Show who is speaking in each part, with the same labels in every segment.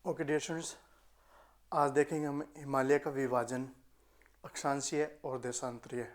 Speaker 1: Okay dear students, आज देखेंगे हम हिमालय का विभाजन अक्षांशीय और देशांतरीय।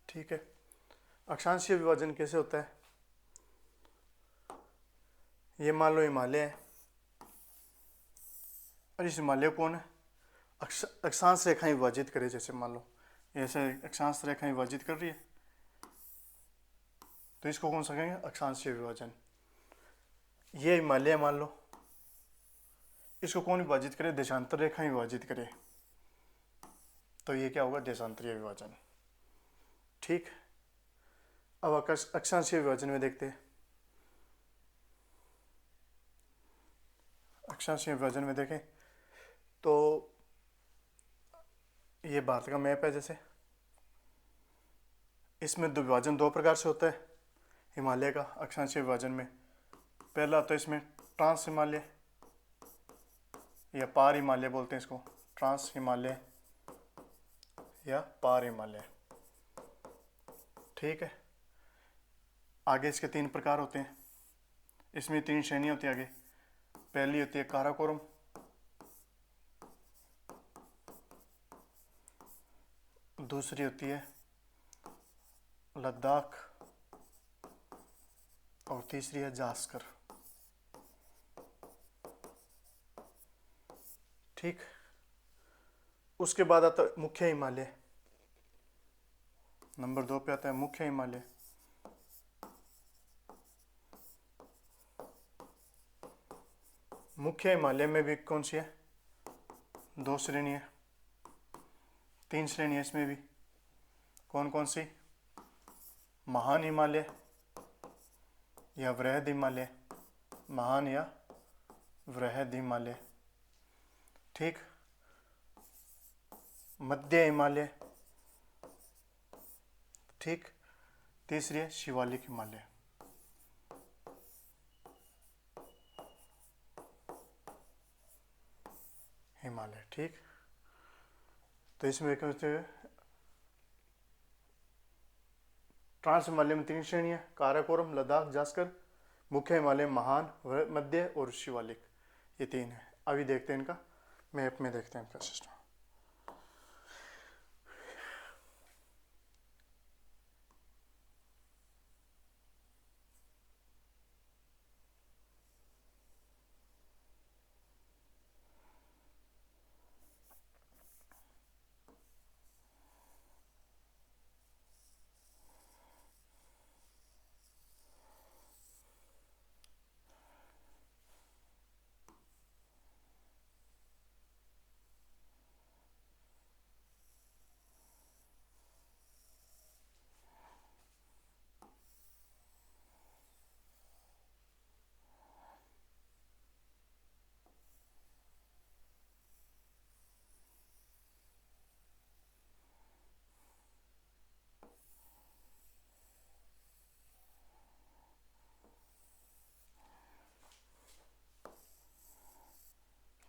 Speaker 1: ठीक है, अक्षांशीय विभाजन कैसे होता है? ये मान लो हिमालय है और इस हिमालय को कौन है अक्षांश रेखाएं विभाजित करे। जैसे मान लो ऐसे अक्षांश रेखाएं विभाजित कर रही है, तो इसको कौन सा कहेंगे? अक्षांशीय विभाजन। ये हिमालय मान लो, इसको कौन विभाजित करे? देशांतर रेखाएं विभाजित करे, तो ये क्या होगा? देशांतरीय विभाजन। ठीक, अब अक्षांशीय विभाजन में देखते हैं। अक्षांशीय विभाजन में देखें तो ये भारत का मैप है। जैसे इसमें विभाजन दो प्रकार से होता है हिमालय का अक्षांशीय विभाजन में। पहला तो इसमें ट्रांस हिमालय या पार हिमालय बोलते हैं इसको, ट्रांस हिमालय या पार हिमालय। ठीक है, आगे इसके तीन प्रकार होते हैं। इसमें तीन श्रेणियां होती है आगे। पहली होती है काराकोरम, दूसरी होती है लद्दाख और तीसरी है जास्कर। ठीक, उसके बाद आता है मुख्य हिमालय। नंबर 2 पे आता है मुख्य हिमालय। मुख्य हिमालय में भी कौन सी है? दो श्रेणी है, तीन श्रेणी है इसमें भी। कौन कौन सी? महान हिमालय या वृहद हिमालय। महान या वृहद हिमालय। ठीक, मध्य हिमालय। ठीक, तीसरी है शिवालिक हिमालय। हिमालय। ठीक, तो इसमें ट्रांस हिमालय में तीन श्रेणी है, काराकोरम, लद्दाख, जास्कर। मुख्य हिमालय महान, मध्य और शिवालिक, ये तीन है। अभी देखते हैं इनका मैप में, देखते हैं इनका सिस्टम।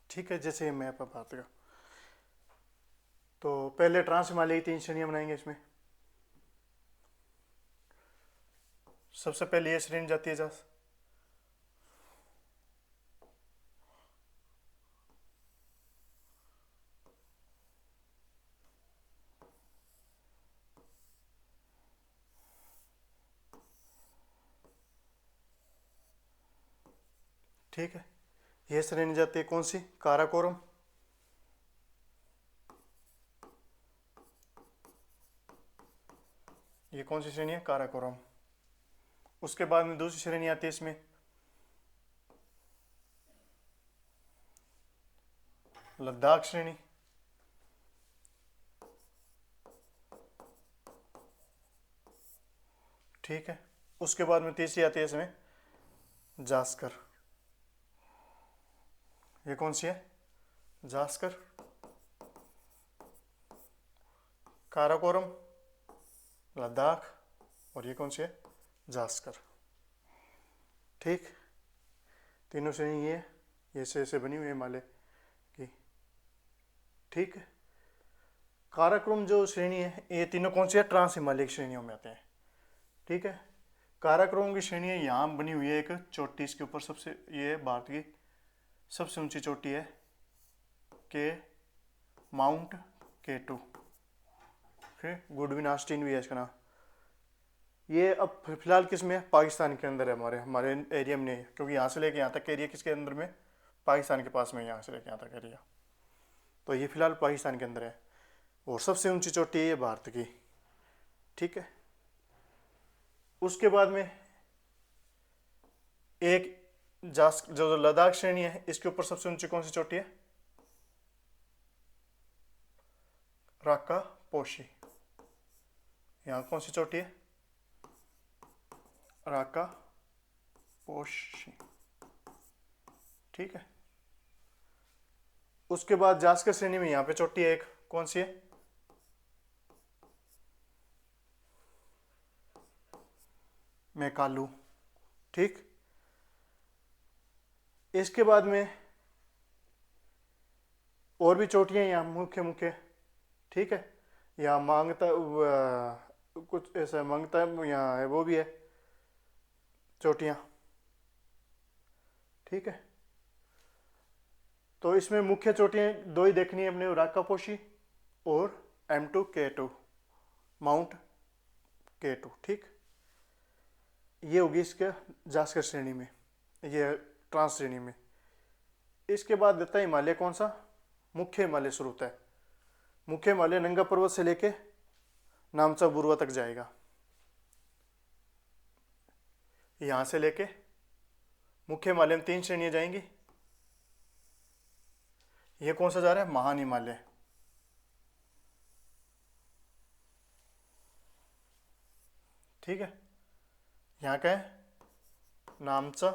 Speaker 1: ठीक है, जैसे मैप है भारत का, तो पहले ट्रांस हिमालय की तीन श्रेणियां बनाएंगे। इसमें सबसे पहले ये श्रेणी जाती है जहाँ ठीक है, ये श्रेणी जाती है कौन सी? काराकोरम। ये कौन सी श्रेणी है? काराकोरम। उसके बाद में दूसरी श्रेणी आती है इसमें लद्दाख श्रेणी। ठीक है। उसके बाद में तीसरी आती है इसमें जास्कर। ये कौन सी है? जास्कर, काराकोरम, लद्दाख, और ये कौन सी है? जास्कर। ठीक, तीनों श्रेणी ये ऐसे ऐसे बनी हुई है हिमालय की। ठीक है। काराकोरम जो श्रेणी है, ये तीनों कौन सी है? ट्रांस हिमालय की श्रेणियों में आते हैं। ठीक है। काराकोरम की श्रेणी यहाँ बनी हुई है एक चोटी, इसके ऊपर सबसे, ये भारत की सबसे ऊंची चोटी है के माउंट K2। फिर गुडविन आस्टीन भी है इसका नाम। ये अब फिलहाल किस में है? पाकिस्तान के अंदर है, हमारे एरिया में नहीं है, क्योंकि यहाँ से लेके यहाँ तक एरिया किसके अंदर में? पाकिस्तान के पास में, यहाँ से लेके यहाँ तक एरिया। तो ये फिलहाल पाकिस्तान के अंदर है, और सबसे ऊंची चोटी है ये भारत की। ठीक है। उसके बाद में एक जो लद्दाख श्रेणी है, इसके ऊपर सबसे ऊंची कौन सी चोटी है? राका पोशी। यहाँ कौन सी चोटी है? राका पोशी। ठीक है। उसके बाद जास्कर श्रेणी में यहाँ पे चोटी है एक, कौन सी है? मैकालू। ठीक। इसके बाद में और भी चोटियां यहाँ मुख्य मुख्य। ठीक है। यहाँ मांगता कुछ ऐसा मांगता यहाँ है, वो भी है चोटियां। ठीक है। तो इसमें मुख्य चोटियां दो ही देखनी है अपने, राकापोशी और M2K2, माउंट K2। ठीक, ये होगी इसके जास्कर श्रेणी में, ये ट्रांस श्रेणी में। इसके बाद देता है हिमालय कौन सा? मुख्य हिमालय शुरू होता है। मुख्य हिमालय नंगा पर्वत से लेके नामचा बुरवा तक जाएगा। यहां से लेके मुख्य हिमालय में 3 श्रेणियां जाएंगी। ये कौन सा जा रहा है? महान हिमालय। ठीक है। यहाँ का है नामचा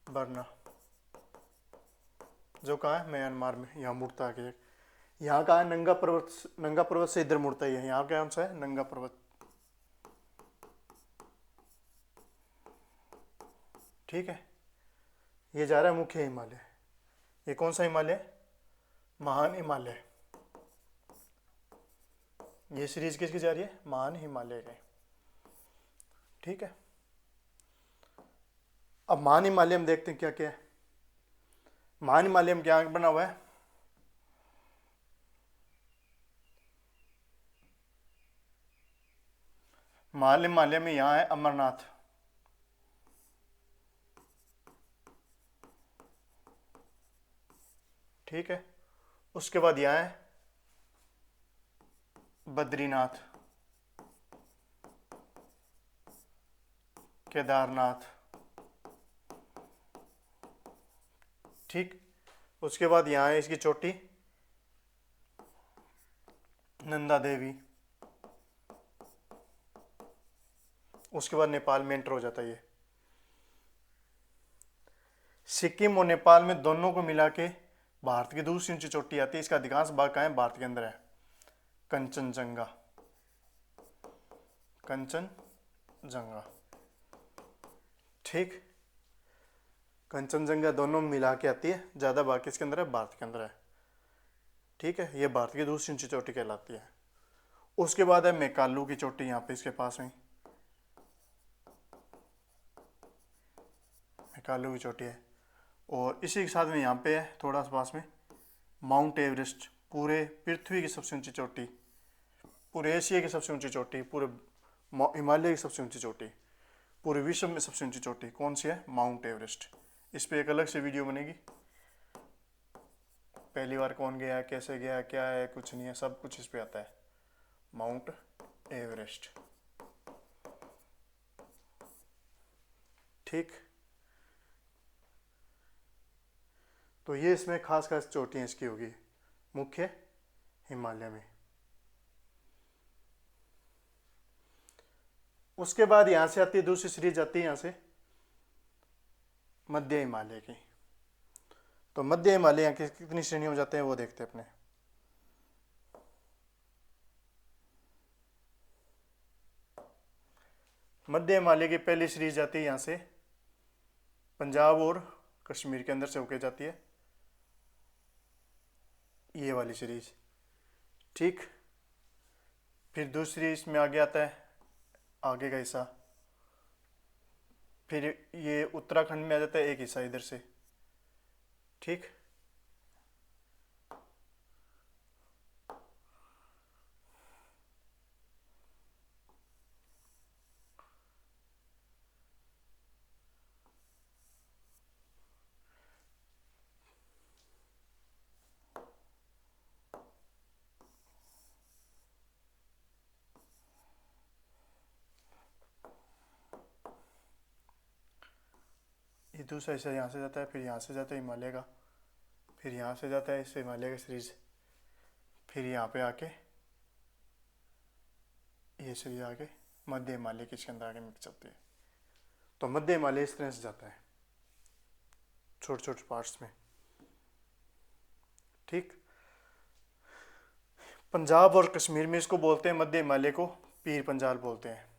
Speaker 1: बरना, जो कहाँ है? म्यांमार में। यहाँ मुड़ता है। यहाँ का है नंगा पर्वत, नंगा पर्वत से इधर मुड़ता ही है। यहाँ क्या सा है? नंगा पर्वत। ठीक है। ये जा रहा है मुख्य हिमालय। ये कौन सा हिमालय? महान हिमालय। ये सीरीज किसकी जा रही है? महान हिमालय के। ठीक है। अब महान हिमालय में देखते हैं क्या क्या है। महान हिमालय में क्या बना हुआ है? महान हिमालय में यहाँ है अमरनाथ। ठीक है। उसके बाद यहाँ है बद्रीनाथ, केदारनाथ। ठीक। उसके बाद यहाँ है इसकी चोटी नंदा देवी। उसके बाद नेपाल में एंटर हो जाता है ये। सिक्किम और नेपाल में दोनों को मिला के भारत की दूसरी ऊंची चोटी आती है। इसका अधिकांश भाग कहाँ है? भारत के अंदर है। कंचनजंगा, कंचनजंगा। ठीक। कंचनजंगा दोनों मिला के आती है, ज़्यादा भाग किसके अंदर है? भारत के अंदर है। ठीक है। ये भारत की दूसरी ऊंची चोटी कहलाती है। उसके बाद है मैकालू की चोटी, यहाँ पे इसके पास में मैकालू की चोटी है। और इसी के साथ में यहाँ पे है थोड़ा सा पास में माउंट एवरेस्ट, पूरे पृथ्वी की सबसे ऊंची चोटी, पूरे एशिया की सबसे ऊंची चोटी, पूरे हिमालय की सबसे ऊंची चोटी, पूरे विश्व में सबसे ऊंची चोटी कौन सी है? Mount Everest. इस पे एक अलग से वीडियो बनेगी। पहली बार कौन गया है, कैसे गया है, क्या है, कुछ नहीं है, सब कुछ इस पे आता है। Mount Everest. ठीक। तो ये इसमें खास खास चोटियाँ इसकी होगी मुख्य हिमालय में। उसके बाद यहाँ से आती है दूसरी सीरीज, आती है यहाँ से मध्य हिमालय की। तो मध्य हिमालय यहाँ की कितनी श्रेणी हो जाते हैं वो देखते हैं अपने। मध्य हिमालय की पहली सीरीज आती है यहाँ से पंजाब और कश्मीर के अंदर से होके जाती है, ये वाली सीरीज। ठीक, फिर दूसरी इसमें आगे आता है आगे का हिस्सा, फिर ये उत्तराखंड में आ जाता है एक हिस्सा इधर से। ठीक, ये दूसरा हिस्सा यहाँ से जाता है, फिर यहाँ से जाता है हिमालय का, फिर यहाँ से जाता है इस हिमालय का सीरीज, फिर यहाँ पे आके ये सीरीज आके मध्य हिमालय की इसके अंदर आगे मिक्स होती है। तो मध्य हिमालय इस तरह से जाता है छोटे छोटे पार्ट्स में। ठीक, पंजाब और कश्मीर में इसको बोलते हैं मध्य हिमालय को पीर पंजाल बोलते हैं,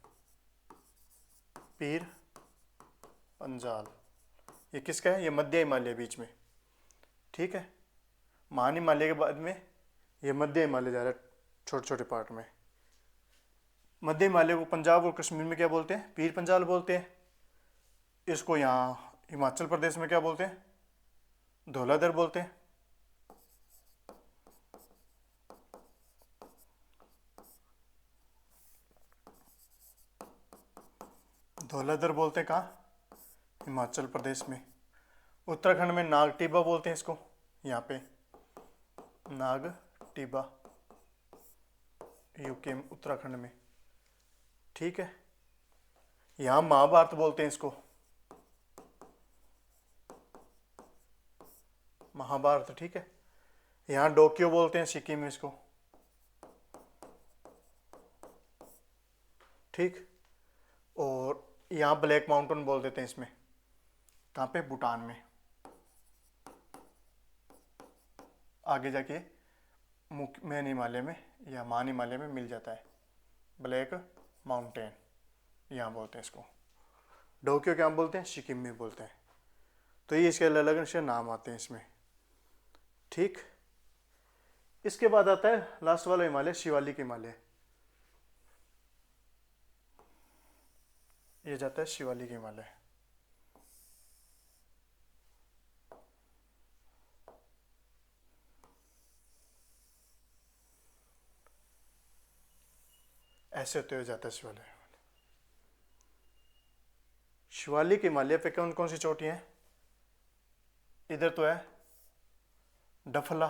Speaker 1: पीर पंजाल। ये किसका है? ये मध्य हिमालय बीच में। ठीक है, महान हिमालय के बाद में ये मध्य हिमालय जा रहा है छोटे छोटे पार्ट में। मध्य हिमालय को पंजाब और कश्मीर में क्या बोलते हैं? पीर पंजाल बोलते हैं। इसको यहाँ हिमाचल प्रदेश में क्या बोलते हैं? धौलाधर बोलते हैं। धौलाधर बोलते हैं कहाँ? हिमाचल प्रदेश में। उत्तराखंड में नाग टिब्बा बोलते हैं इसको, यहाँ पे नाग टिब्बा, यूके उत्तराखंड में। ठीक है, यहाँ महाभारत बोलते हैं इसको, महाभारत। ठीक है, यहाँ डोक्यो बोलते हैं सिक्किम में इसको। ठीक, और यहाँ ब्लैक माउंटेन बोल देते हैं इसमें, कहाँ पे? भूटान में। आगे जाके मेन हिमालय में या महान हिमालय में मिल जाता है ब्लैक माउंटेन, यहाँ बोलते हैं इसको। डोक्यो क्या बोलते हैं? सिक्किम में बोलते हैं। तो ये इसके अलग अलग से नाम आते हैं इसमें। ठीक, इसके बाद आता है लास्ट वाला हिमालय, शिवालिक हिमालय। ये जाता है शिवालिक हिमालय। ऐसे होते हुए जाता है शिवालिक हिमालय। शिवालिक हिमालय पे कौन कौन सी चोटियां हैं? इधर तो है डफला,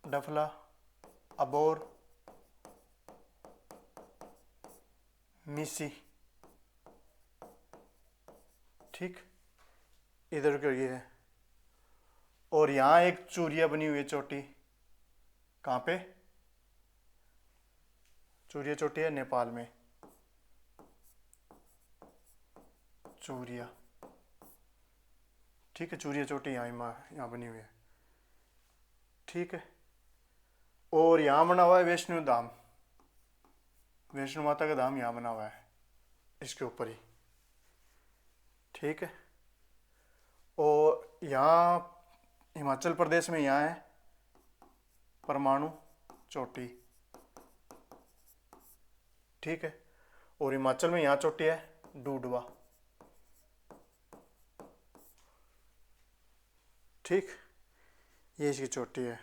Speaker 1: डफला, अबोर, मिसी। ठीक, इधर का ये है। और यहाँ एक चूरिया बनी हुई है चोटी, कहाँ पे? चूरिया चोटी है नेपाल में, चूरिया। ठीक है, चूरिया चोटी यहाँ बनी हुई है। ठीक है, और यहाँ बना हुआ है वैष्णो धाम, वैष्णो माता का धाम यहाँ बना हुआ है इसके ऊपर ही। ठीक है, और यहाँ हिमाचल प्रदेश में यहाँ है परमाणु चोटी। ठीक है, और हिमाचल में यहाँ चोटी है डूडवा। ठीक, ये इसकी चोटी है।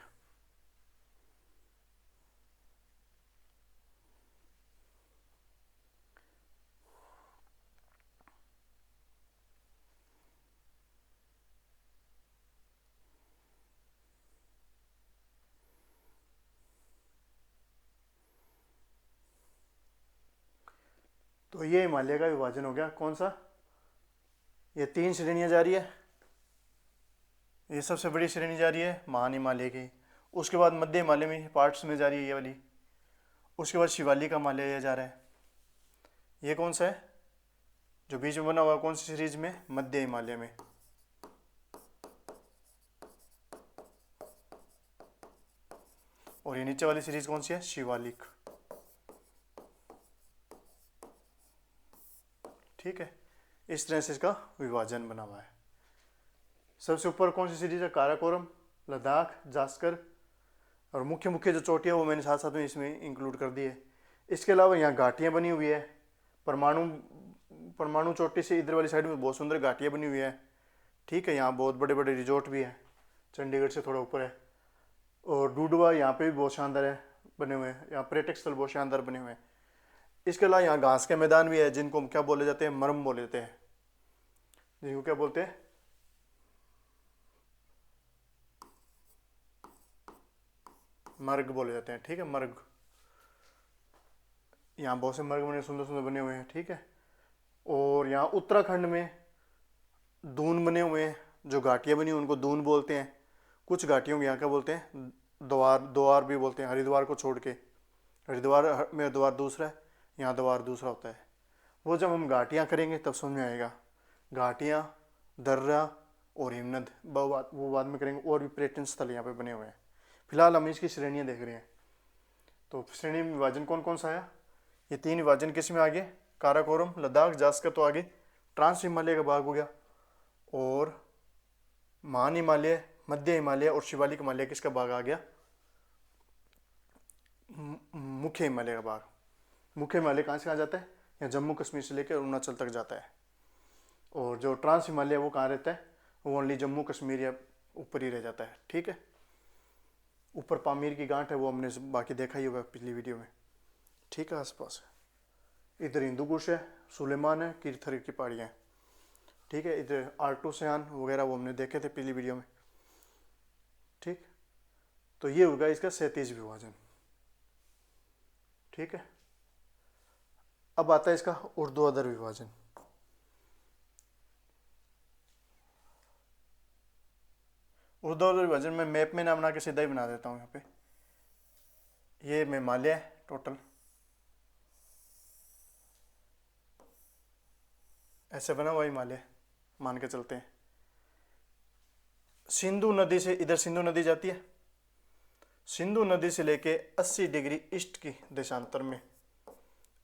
Speaker 1: तो ये हिमालय का विभाजन हो गया। कौन सा? ये 3 श्रेणियां जा रही है। ये सबसे बड़ी श्रेणी जा रही है महान हिमालय की, उसके बाद मध्य हिमालय में पार्ट्स में जा रही है ये वाली। उसके बाद शिवालिक हिमालय ये जा रहा है। ये कौन सा है जो बीच में बना हुआ है, कौन सी सीरीज में? मध्य हिमालय में। और ये नीचे वाली सीरीज कौन सी है? शिवालिक। ठीक है, इस तरह से इसका विभाजन बना हुआ है। सबसे ऊपर कौन सी सीरीज है? काराकोरम, लद्दाख, जास्कर, और मुख्य मुख्य जो चोटियाँ वो मैंने साथ साथ में इसमें इंक्लूड कर दी है। इसके अलावा यहाँ घाटियाँ बनी हुई है। परमाणु परमाणु चोटी से इधर वाली साइड में बहुत सुंदर घाटियाँ बनी हुई है। ठीक है, यहाँ बहुत बड़े बड़े रिजॉर्ट भी हैं, चंडीगढ़ से थोड़ा ऊपर है। और डूडवा यहाँ पे भी बहुत शानदार है बने हुए हैं, यहाँ पर्यटक स्थल बहुत शानदार बने हुए हैं। इसके अलावा यहाँ घास के मैदान भी है, जिनको क्या बोले जाते हैं? मरम बोले जाते हैं। जिनको क्या बोलते हैं? मर्ग बोले जाते हैं। ठीक है, मर्ग। यहाँ बहुत से मर्ग बने, सुंदर सुंदर बने हुए हैं। ठीक है, और यहाँ उत्तराखंड में दून बने हुए हैं, जो घाटियाँ बनी उनको दून बोलते हैं। कुछ घाटियों में यहाँ क्या बोलते हैं? द्वार, द्वार भी बोलते हैं। हरिद्वार को छोड़ के, हरिद्वार में द्वार दूसरा है, यहाँ द्वार दूसरा होता है। वो जब हम घाटियाँ करेंगे तब समझ में आएगा। घाटियाँ, दर्रा और हिमनद वो बाद में करेंगे। और भी पर्यटन स्थल यहाँ पे बने हुए हैं। फिलहाल हम इसकी श्रेणियाँ देख रहे हैं। तो श्रेणी में विभाजन कौन कौन सा आया? ये 3 विभाजन किस में आ गए? काराकोरम, लद्दाख, जास्कर तो आगे, ट्रांस हिमालय का भाग हो गया, और महान हिमालय, मध्य हिमालय और शिवालिक हिमालय किसका भाग आ गया? मुख्य हिमालय का भाग। मुख्य हिमालय कहाँ से कहाँ जाता है? यहाँ जम्मू कश्मीर से लेकर अरुणाचल तक जाता है। और जो ट्रांस हिमालय वो कहाँ रहता है? वो ओनली जम्मू कश्मीर या ऊपर ही रह जाता है। ठीक है, ऊपर पामीर की गांठ है, वो हमने बाकी देखा ही होगा पिछली वीडियो में। ठीक है, आसपास है। इधर हिंदू कुश है, सुलेमान है, कीर्थर की पहाड़ियाँ हैं। ठीक है, इधर आर्टोसियान वगैरह वो हमने देखे थे पिछली वीडियो में। ठीक, तो ये होगा इसका 37 विभाजन। ठीक है, अब आता है इसका ऊर्ध्वाधर विभाजन। ऊर्ध्वाधर विभाजन में मैप में नाम बना के सीधा ही बना देता हूँ। यहाँ पे ये हिमालय है टोटल, ऐसे बना हुआ हिमालय मान के चलते हैं। सिंधु नदी से, इधर सिंधु नदी जाती है, सिंधु नदी से लेके 80 डिग्री ईस्ट की देशांतर में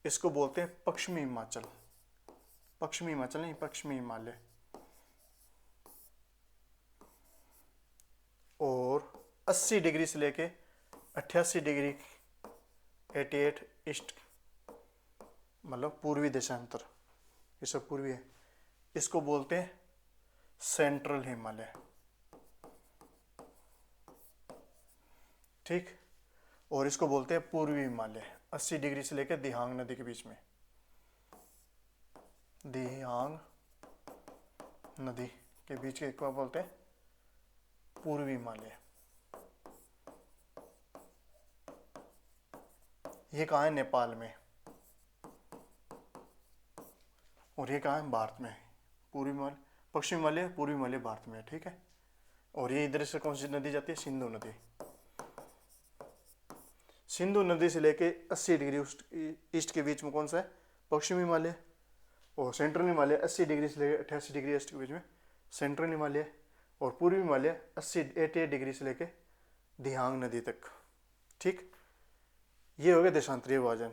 Speaker 1: इसको बोलते हैं पश्चिमी हिमाचल। पश्चिमी हिमाचल नहीं, पश्चिमी हिमालय। और 80 डिग्री से लेके 88 डिग्री 88 ईस्ट, मतलब पूर्वी देशांतर, ये सब पूर्वी है, इसको बोलते हैं सेंट्रल हिमालय। ठीक, और इसको बोलते हैं पूर्वी हिमालय। 80 डिग्री से लेकर दिहांग नदी के बीच में, दिहांग नदी के बीच के क्या बोलते हैं? पूर्वी हिमालय। ये कहाँ है? नेपाल में। और ये कहाँ है? भारत में। पूर्वी हिमालय, पश्चिमी हिमालय, पूर्वी हिमालय भारत में है। ठीक है, और ये इधर से कौन सी नदी जाती है? सिंधु नदी। सिंधु नदी से लेके 80 डिग्री ईस्ट के बीच में कौन सा है? पश्चिमी हिमालय। और सेंट्रल हिमालय 80 डिग्री से लेकर 88 डिग्री ईस्ट के बीच में सेंट्रल हिमालय। और पूर्वी हिमालय 88 डिग्री से लेकर दिहांग नदी तक। ठीक, ये हो गया देशांतरीय विभाजन।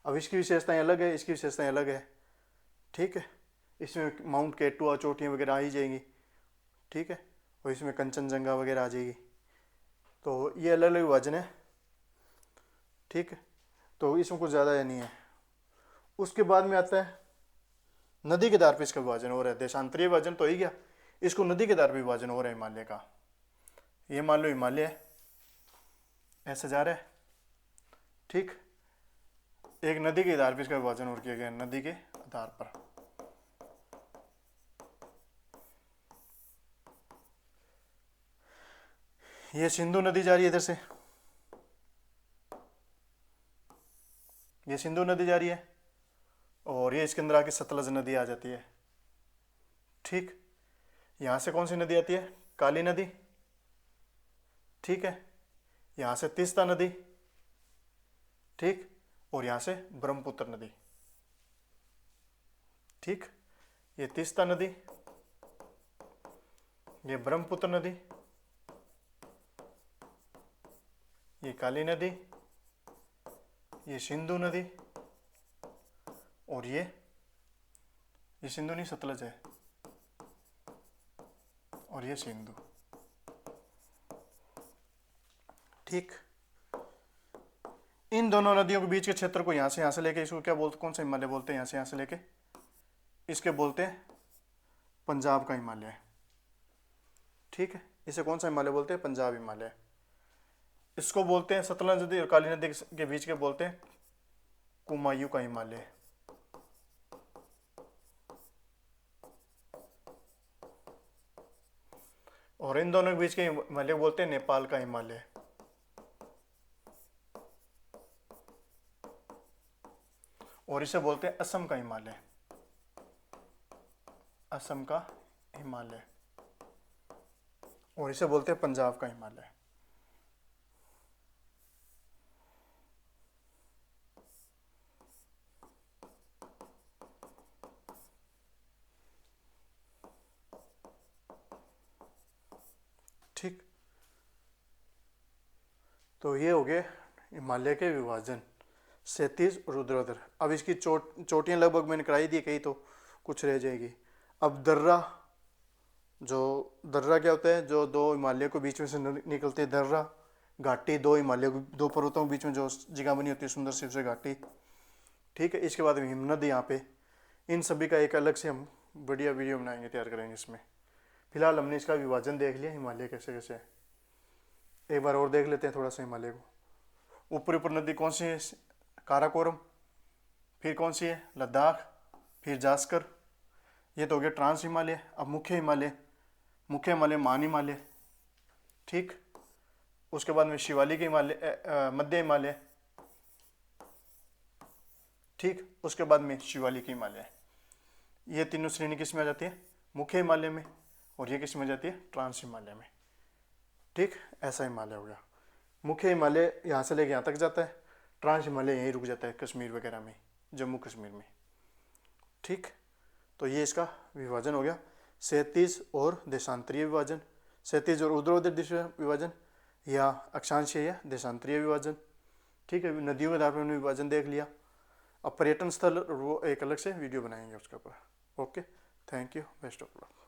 Speaker 1: अब इसकी विशेषताएं अलग है, इसकी विशेषताएं अलग है। ठीक है, इसमें माउंट केटुआ चोटियाँ वगैरह आ ही जाएंगी। ठीक है, और इसमें कंचनजंगा वगैरह आ जाएगी। तो ये अलग अलग विभाजन है। ठीक है, तो इसमें कुछ ज़्यादा नहीं है। उसके बाद में आता है नदी के आधार पर इसका विभाजन हो रहा है। देशांतरीय विभाजन तो ही गया, इसको नदी के आधार पर विभाजन हो रहा है हिमालय का। ये मान लो हिमालय है, ऐसे जा रहा है। ठीक, एक नदी के आधार पर इसका विभाजन और किया गया, नदी के आधार पर। ये सिंधु नदी जा रही है इधर से, ये सिंधु नदी जा रही है, और ये इसके अंदर आके सतलज नदी आ जाती है। ठीक, यहाँ से कौन सी नदी आती है? काली नदी। ठीक है, यहाँ से तीस्ता नदी, ठीक, और यहाँ से ब्रह्मपुत्र नदी, ठीक। ये तीस्ता नदी, ये ब्रह्मपुत्र नदी, ये काली नदी, ये सिंधु नदी, और ये सिंधु नहीं सतलज है, और ये सिंधु, ठीक। इन दोनों नदियों के बीच के क्षेत्र को यहाँ से लेके इसको क्या बोलते, कौन सा हिमालय बोलते हैं, यहाँ से लेके इसके बोलते हैं पंजाब का हिमालय, ठीक है। इसे कौन सा हिमालय बोलते हैं, पंजाब हिमालय। इसको बोलते हैं सतलज नदी और काली नदी के बीच के बोलते हैं कुमायूं का हिमालय, और इन दोनों के बीच के हिमालय बोलते हैं नेपाल का हिमालय, और इसे बोलते हैं असम का हिमालय, असम का हिमालय, और इसे बोलते हैं पंजाब का हिमालय। ठीक, तो ये हो गए हिमालय के विभाजन, क्षैतिज और ऊर्ध्वाधर। अब इसकी चोटियां लगभग मैंने कराई दी, कहीं तो कुछ रह जाएगी। अब दर्रा, जो दर्रा क्या होता है, जो दो हिमालय को बीच में से निकलते हैं दर्रा, घाटी, दो हिमालय दो पर्वतों के बीच में जो जगह बनी होती है सुंदर सी उसे घाटी, ठीक है। इसके बाद हिमनद यहाँ पे, इन सभी का एक अलग से हम बढ़िया वीडियो बनाएंगे, तैयार करेंगे इसमें। फिलहाल हमने इसका विभाजन देख लिया, हिमालय कैसे कैसे है। एक बार और देख लेते हैं थोड़ा सा हिमालय को। ऊपरी ऊपर नदी कौन सी है, काराकोरम, फिर कौन सी है, लद्दाख, फिर जास्कर, ये तो हो गया ट्रांस हिमालय। अब मुख्य हिमालय, मुख्य हिमालय मान हिमालय, ठीक। उसके बाद में शिवालिक हिमालय, मध्य हिमालय, ठीक। उसके बाद में शिवालिक हिमालय। ये तीनों श्रेणी किस में आ जाती है, मुख्य हिमालय में, और ये किस में आ जाती है, ट्रांस हिमालय में, ठीक। ऐसा हिमालय हो गया। मुख्य हिमालय यहाँ से लेके यहाँ तक जाता है, ट्रांस हिमालय यहीं रुक जाता है कश्मीर वगैरह में, जम्मू कश्मीर में, ठीक। तो ये इसका विभाजन हो गया, क्षैतिज और देशांतरीय विभाजन, क्षैतिज और ऊर्ध्वाधर दिशा विभाजन, या अक्षांशीय या देशांतरीय विभाजन, ठीक है। नदियों के आधार पर हमने विभाजन देख लिया। अब पर्यटन स्थल वो एक अलग से वीडियो बनाएंगे उसके ऊपर। Okay, thank you, best of luck.